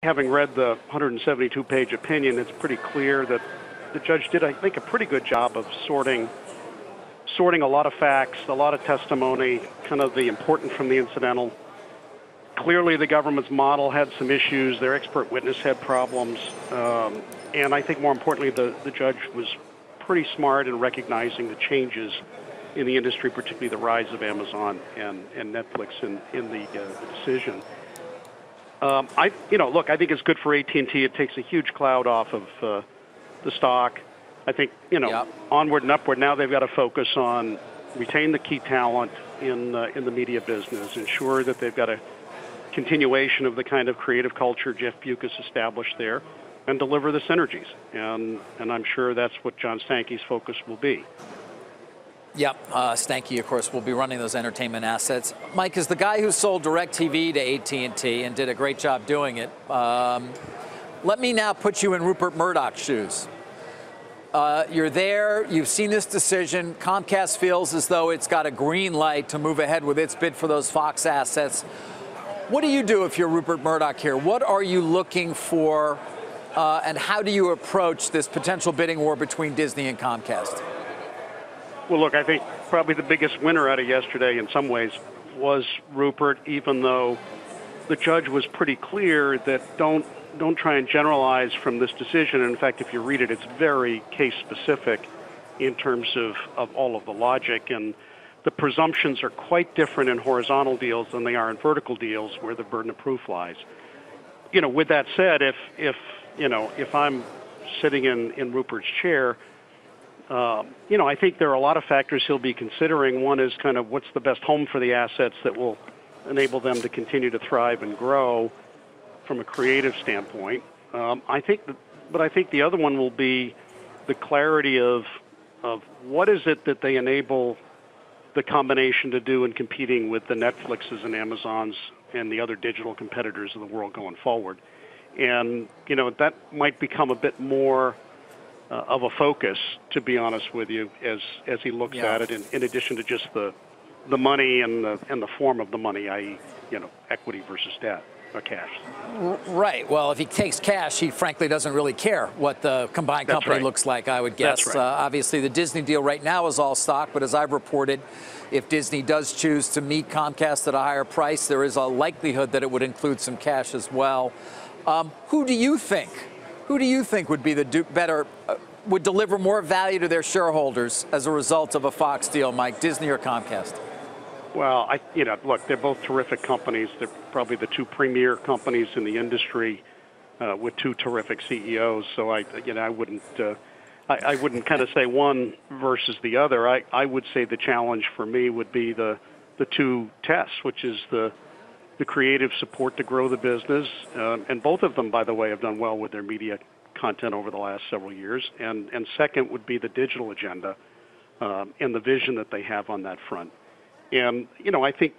having read the 172-page opinion, it's pretty clear that the judge did, I think, a pretty good job of sorting a lot of facts, a lot of testimony, kind of the important from the incidental. Clearly, the government's model had some issues. Their expert witness had problems. And I think more importantly, the judge was pretty smart in recognizing the changes in the industry, particularly the rise of Amazon and Netflix in the decision. Look, I think it's good for AT&T. It takes a huge cloud off of the stock. I think, Yep. Onward and upward. Now they've got to focus on retain the key talent in the media business, ensure that they've got a continuation of the kind of creative culture Jeff Bewkes established there, and deliver the synergies. And I'm sure that's what John Stankey's focus will be. Yep, Stankey, of course, will be running those entertainment assets. Mike, is the guy who sold DirecTV to AT&T and did a great job doing it. Let me now put you in Rupert Murdoch's shoes. You're there, you've seen this decision. Comcast feels as though it's got a green light to move ahead with its bid for those Fox assets. What do you do if you're Rupert Murdoch here? What are you looking for, and how do you approach this potential bidding war between Disney and Comcast? Well, look, I think probably the biggest winner out of yesterday in some ways was Rupert, even though the judge was pretty clear that don't try and generalize from this decision. In fact, if you read it, it's very case-specific in terms of all of the logic. And the presumptions are quite different in horizontal deals than they are in vertical deals where the burden of proof lies. With that said, if I'm sitting in Rupert's chair, I think there are a lot of factors he'll be considering. One is kind of what's the best home for the assets that will enable them to continue to thrive and grow from a creative standpoint. I think the other one will be the clarity of what is it that they enable the combination to do in competing with the Netflixes and Amazons and the other digital competitors of the world going forward. And, that might become a bit more of a focus, to be honest with you, as he looks at it, in addition to just the money and the form of the money, i.e., equity versus debt or cash. Right. Well, if he takes cash, he frankly doesn't really care what the combined company looks like, I would guess. That's right. Obviously, the Disney deal right now is all stock, but as I've reported, if Disney does choose to meet Comcast at a higher price, there is a likelihood that it would include some cash as well. Who do you think would be would deliver more value to their shareholders as a result of a Fox deal, Mike, Disney or Comcast? Well, look, they're both terrific companies. They're probably the two premier companies in the industry with two terrific CEOs. So I wouldn't kind of say one versus the other. I would say the challenge for me would be the two tests, which is the creative support to grow the business. And both of them, by the way, have done well with their media content over the last several years. And second would be the digital agenda and the vision that they have on that front. And, I think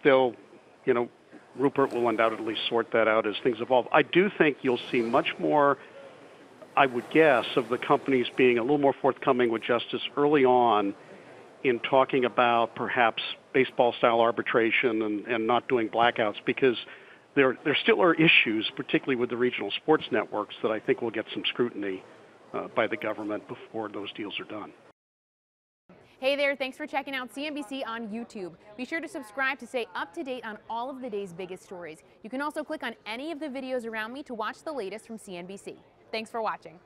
Rupert will undoubtedly sort that out as things evolve. I do think you'll see much more, I would guess, of the companies being a little more forthcoming with justice early on in talking about perhaps baseball-style arbitration and not doing blackouts, because there still are issues, particularly with the regional sports networks, that I think will get some scrutiny by the government before those deals are done. Hey there, thanks for checking out CNBC on YouTube. Be sure to subscribe to stay up to date on all of the day's biggest stories. You can also click on any of the videos around me to watch the latest from CNBC. Thanks for watching.